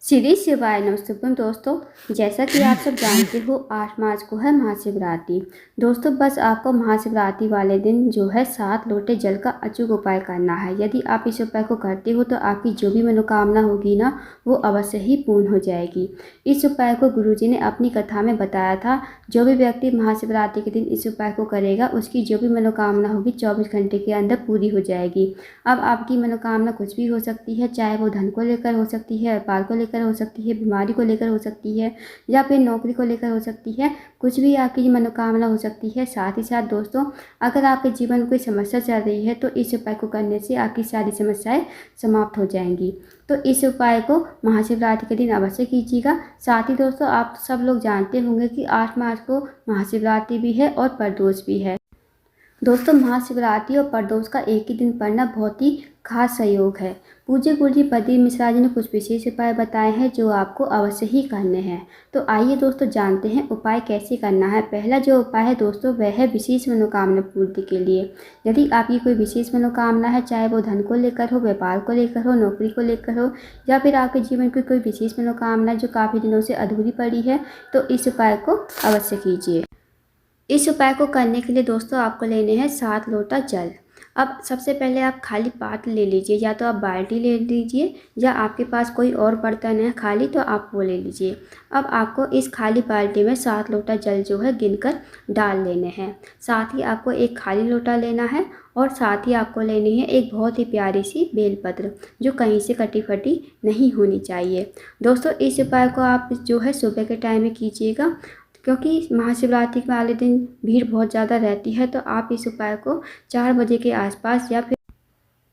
श्री शिवाय नमस्तुभ्यम दोस्तों, जैसा कि आप सब जानते हो 8 मार्च को है महाशिवरात्रि। दोस्तों बस आपको महाशिवरात्रि वाले दिन जो है 7 लोटे जल का अचूक उपाय करना है। यदि आप इस उपाय को करते हो तो आपकी जो भी मनोकामना होगी ना वो अवश्य ही पूर्ण हो जाएगी। इस उपाय को गुरुजी ने अपनी कथा में बताया था। जो भी व्यक्ति महाशिवरात्रि के दिन इस उपाय को करेगा उसकी जो भी मनोकामना होगी 24 घंटे के अंदर पूरी हो जाएगी। अब आपकी मनोकामना कुछ भी हो सकती है, चाहे वो धन को लेकर हो सकती है, व्यापार को लेकर हो सकती है, बीमारी को लेकर हो सकती है या फिर नौकरी को लेकर हो सकती है। कुछ भी आपकी मनोकामना हो सकती है। साथ ही साथ दोस्तों, अगर आपके जीवन में कोई समस्या चल रही है तो इस उपाय को करने से आपकी सारी समस्याएं समाप्त हो जाएंगी। तो इस उपाय को महाशिवरात्रि के दिन अवश्य कीजिएगा। साथ ही दोस्तों, आप सब लोग जानते होंगे कि 8 मार्च को महाशिवरात्रि भी है और प्रदोष भी है। दोस्तों महाशिवरात्रि और प्रदोष का एक ही दिन पड़ना बहुत ही खास सहयोग है। पूज्य गुरुजी प्रदीप मिश्रा जी ने कुछ विशेष उपाय बताए हैं जो आपको अवश्य ही करने हैं। तो आइए दोस्तों जानते हैं उपाय कैसे करना है। पहला जो उपाय है दोस्तों वह है विशेष मनोकामना पूर्ति के लिए। यदि आपकी कोई विशेष मनोकामना है, चाहे वो धन को लेकर हो, व्यापार को लेकर हो, नौकरी को लेकर हो या फिर आपके जीवन की कोई विशेष मनोकामना जो काफ़ी दिनों से अधूरी पड़ी है, तो इस उपाय को अवश्य कीजिए। इस उपाय को करने के लिए दोस्तों आपको लेने हैं 7 लोटा जल। अब सबसे पहले आप खाली पात्र ले लीजिए, या तो आप बाल्टी ले लीजिए या आपके पास कोई और बर्तन है खाली तो आप वो ले लीजिए। अब आपको इस खाली बाल्टी में 7 लोटा जल जो है गिनकर डाल लेने हैं। साथ ही आपको एक खाली लोटा लेना है और साथ ही आपको लेनी है एक बहुत ही प्यारी सी बेलपत्र जो कहीं से कटी फटी नहीं होनी चाहिए। दोस्तों इस उपाय को आप जो है सुबह के टाइम में कीजिएगा, क्योंकि महाशिवरात्रि वाले दिन भीड़ बहुत ज़्यादा रहती है। तो आप इस उपाय को 4 बजे के आसपास या फिर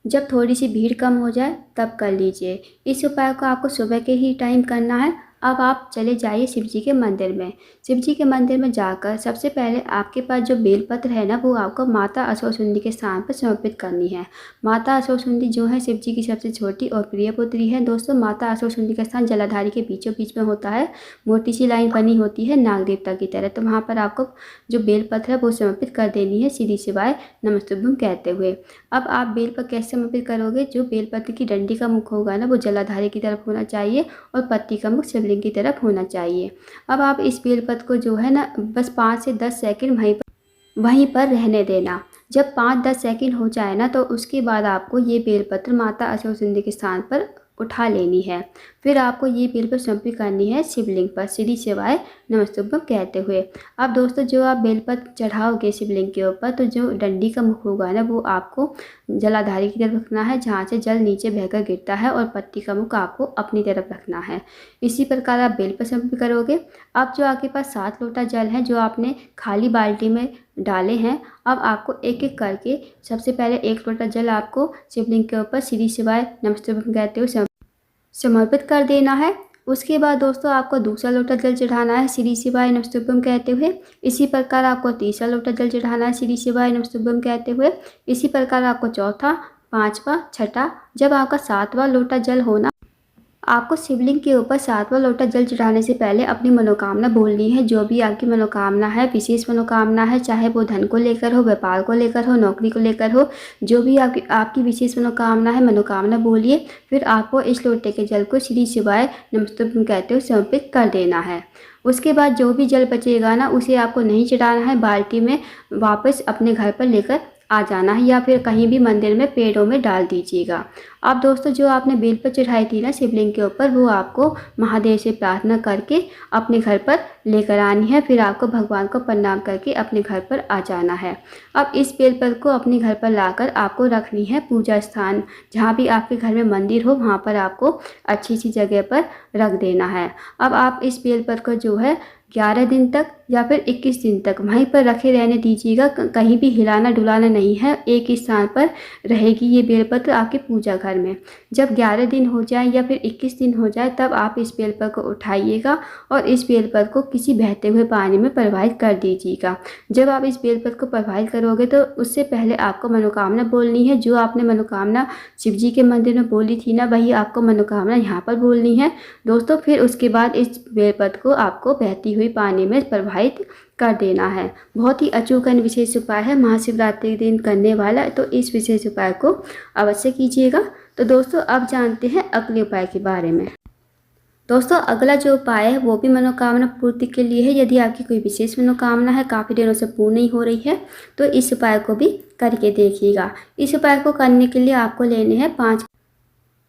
जब थोड़ी सी भीड़ कम हो जाए तब कर लीजिए। इस उपाय को आपको सुबह के ही टाइम करना है। अब आप चले जाइए शिव जी के मंदिर में। शिव जी के मंदिर में जाकर सबसे पहले आपके पास जो बेलपत्र है ना वो आपको माता असौसुंदी के स्थान पर समर्पित करनी है। माता असौसुंदी जो है शिव जी की सबसे छोटी और प्रिय पुत्री है। दोस्तों माता असौसुंदी का स्थान जलाधारी के बीचों बीच में होता है। मोटी सी लाइन बनी होती है नाग देवता की तरह। तो वहाँ पर आपको जो बेलपत्र है वो समर्पित कर देनी है श्री शिवाय नमस्तुभ्यम कहते हुए। अब आप बेलपत्र कैसे समर्पित करोगे? जो बेलपत्र की डंडी का मुख होगा ना वो जलाधारी की तरफ होना चाहिए और पत्ती का मुख शिवलिंग की तरफ होना चाहिए। अब आप इस बेलपत्र को जो है ना बस 5 से 10 सेकंड वहीं पर रहने देना। जब 5-10 सेकंड हो जाए ना तो उसके बाद आपको ये बेलपत्र माता असौसुंदी के स्थान पर उठा लेनी है। फिर आपको ये बेलपत्र समर्पित करनी है शिवलिंग पर श्री शिवाय नमस्तुभ्यम कहते हुए। अब दोस्तों जो आप बेलपत्र चढ़ाओगे शिवलिंग के ऊपर तो जो डंडी का मुख होगा ना वो आपको जलाधारी की तरफ रखना है, जहाँ से जल नीचे बहकर गिरता है, और पत्ती का मुख आपको अपनी तरफ रखना है। इसी प्रकार आप बेलपत्र समर्पित करोगे। अब जो आपके पास 7 लोटा जल है जो आपने खाली बाल्टी में डाले हैं, अब आपको एक एक करके सबसे पहले 1 लोटा जल आपको शिवलिंग के ऊपर श्री शिवाय नमस्तुभ्यम कहते हुए समर्पित कर देना है। उसके बाद दोस्तों आपको दूसरा लोटा जल चढ़ाना है श्री शिवाय नमस्तुभ्यम कहते हुए। इसी प्रकार आपको तीसरा लोटा जल चढ़ाना है श्री शिवाय नमस्तुभ्यम कहते हुए। इसी प्रकार आपको चौथा, 5वां, छठा, जब आपका 7वां लोटा जल होना, आपको शिवलिंग के ऊपर 7वां लोटा जल चढ़ाने से पहले अपनी मनोकामना बोलनी है। जो भी आपकी मनोकामना है, विशेष मनोकामना है, चाहे वो धन को लेकर हो, व्यापार को लेकर हो, नौकरी को लेकर हो, जो भी आपकी विशेष मनोकामना है, मनोकामना बोलिए। फिर आपको इस लोटे के जल को श्री शिवाय नमस्तुभ्यम कहते हुए समर्पित कर देना है। उसके बाद जो भी जल बचेगा ना उसे आपको नहीं चढ़ाना है, बाल्टी में वापस अपने घर पर लेकर आ जाना है या फिर कहीं भी मंदिर में पेड़ों में डाल दीजिएगा। अब दोस्तों जो आपने बेलपत्र चढ़ाई थी ना शिवलिंग के ऊपर वो आपको महादेव से प्रार्थना करके अपने घर पर लेकर आनी है। फिर आपको भगवान को प्रणाम करके अपने घर पर आ जाना है। अब इस बेलपत्र को अपने घर पर लाकर आपको रखनी है पूजा स्थान, जहाँ भी आपके घर में मंदिर हो वहाँ पर आपको अच्छी सी जगह पर रख देना है। अब आप इस बेलपत्र को जो है 11 दिन तक या फिर 21 दिन तक वहीं पर रखे रहने दीजिएगा। कहीं भी हिलाना डुलाना नहीं है, एक ही स्थान पर रहेगी ये बेलपत्र आपके पूजा घर में। जब 11 दिन हो जाए या फिर 21 दिन हो जाए तब आप इस बेलपत्र को उठाइएगा और इस बेलपत्र को किसी बहते हुए पानी में प्रवाहित कर दीजिएगा। जब आप इस बेलपत्र को प्रवाहित करोगे तो उससे पहले आपको मनोकामना बोलनी है। जो आपने मनोकामना शिव जी के मंदिर में बोली थी ना वही आपको मनोकामना यहाँ पर बोलनी है दोस्तों। फिर उसके बाद इस बेलपत्र को आपको बहती हुई पानी में प्रवाहित कर देना है। बहुत ही अचूक विशेष उपाय है, महाशिवरात्रि के दिन करने वाला, तो इस विशेष उपाय को अवश्य कीजिएगा। तो दोस्तों अब जानते हैं अगले उपाय के बारे में। दोस्तों अगला जो उपाय है वो भी मनोकामना पूर्ति के लिए है। यदि आपकी कोई विशेष मनोकामना है, काफ़ी दिनों से पूर्ण नहीं हो रही है, तो इस उपाय को भी करके देखिएगा। इस उपाय को करने के लिए आपको लेने हैं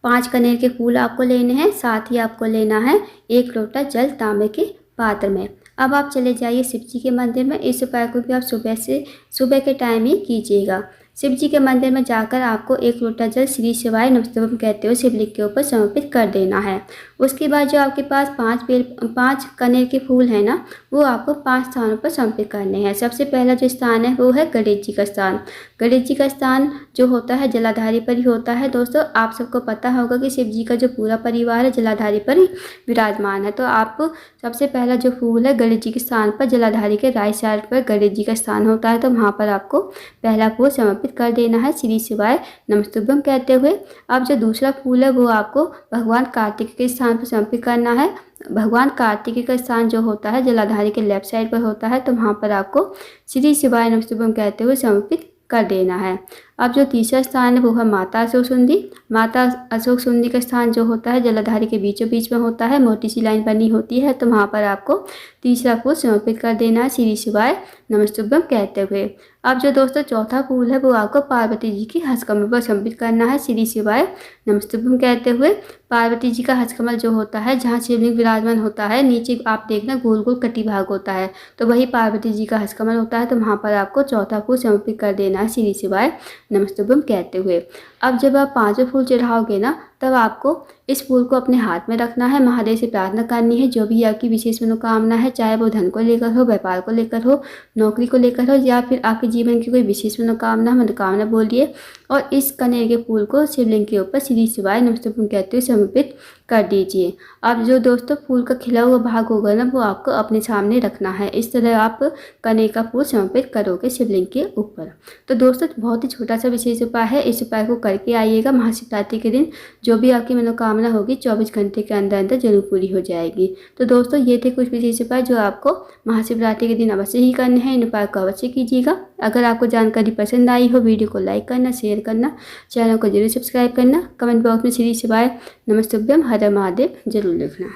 पाँच कनेर के फूल आपको लेने हैं। साथ ही आपको लेना है 1 लोटा जल तांबे के पात्र में। अब आप चले जाइए शिव जी के मंदिर में। इस उपाय को भी आप सुबह के टाइम ही कीजिएगा। शिव जी के मंदिर में जाकर आपको 1 लोटा जल श्री शिवाय नमस्तुभ्यम कहते हुए शिवलिंग के ऊपर समर्पित कर देना है। उसके बाद जो आपके पास 5 कनेर के फूल हैं ना, वो आपको 5 स्थानों पर समर्पित करने हैं। सबसे पहला जो स्थान है वो है गणेश जी का स्थान। गणेश जी का स्थान जो होता है जलाधारी पर ही होता है। दोस्तों आप सबको पता होगा कि शिव जी का जो पूरा परिवार है जलाधारी पर ही विराजमान है। तो आप सबसे पहला जो फूल है गणेश जी के स्थान पर, जलाधारी के राइट साइड पर गणेश जी का स्थान होता है, तो वहाँ पर आपको पहला फूल समर्पित कर देना है श्री शिवाय नमस्तुभ्यम कहते हुए। अब जो दूसरा फूल है वो आपको भगवान कार्तिक के स्थान पर समर्पित करना है। भगवान कार्तिक का स्थान जो होता है जलाधारी के लेफ्ट साइड पर होता है, तो वहाँ पर आपको श्री शिवाय नमस्तुभ्यम कहते हुए समर्पित कर देना है। अब जो तीसरा स्थान है वो है माता अशोक सुंदी। माता अशोक सुंदी का स्थान जो होता है जलाधारी के बीचों बीच में होता है, मोटी सी लाइन बनी होती है, तो वहाँ पर आपको तीसरा फूल समर्पित कर देना है श्री शिवाय नमस्तुभ्यम कहते हुए। अब जो दोस्तों चौथा फूल है वो आपको पार्वती जी की हस्तकमल पर समर्पित करना है श्री शिवाय नमस्तुभ्यम कहते हुए। पार्वती जी का हस्तकमल जो होता है जहाँ शिवलिंग विराजमान होता है, नीचे आप देखना गोल गोल कटी भाग होता है, तो वही पार्वती जी का हस्तकमल होता है, तो वहाँ पर आपको चौथा फूल समर्पित कर देना है श्री शिवाय नमस्तुभ्यम कहते हुए। अब जब आप 5वें फूल चढ़ाओगे ना, तब आपको इस फूल को अपने हाथ में रखना है, महादेव से प्रार्थना करनी है जो भी आपकी विशेष मनोकामना है, चाहे वो धन को लेकर हो, व्यापार को लेकर हो, नौकरी को लेकर हो, या फिर आपके जीवन की कोई विशेष मनोकामना बोलिए, और इस कनेर के फूल को शिवलिंग के ऊपर श्री शिवाय नमस्तुभ्यम कहते हुए समर्पित कर दीजिए। अब जो दोस्तों फूल का खिला हुआ भाग होगा ना, वो आपको अपने सामने रखना है। इस तरह आप कनेर का फूल समर्पित करोगे शिवलिंग के ऊपर। तो दोस्तों बहुत ही छोटा सा विशेष उपाय है, इस उपाय को करके आइएगा। महाशिवरात्रि के दिन जो भी आपकी मनोकामना होगी 24 घंटे के अंदर अंदर जरूर पूरी हो जाएगी। तो दोस्तों ये थे कुछ विशेष उपाय जो आपको महाशिवरात्रि के दिन अवश्य ही करने हैं। इन उपाय को अवश्य कीजिएगा। अगर आपको जानकारी पसंद आई हो, वीडियो को लाइक करना, शेयर करना, चैनल को जरूर सब्सक्राइब करना, कमेंट बॉक्स में श्री शिवाय नमस्तुभ्यम हर महादेव जरूर लिखना।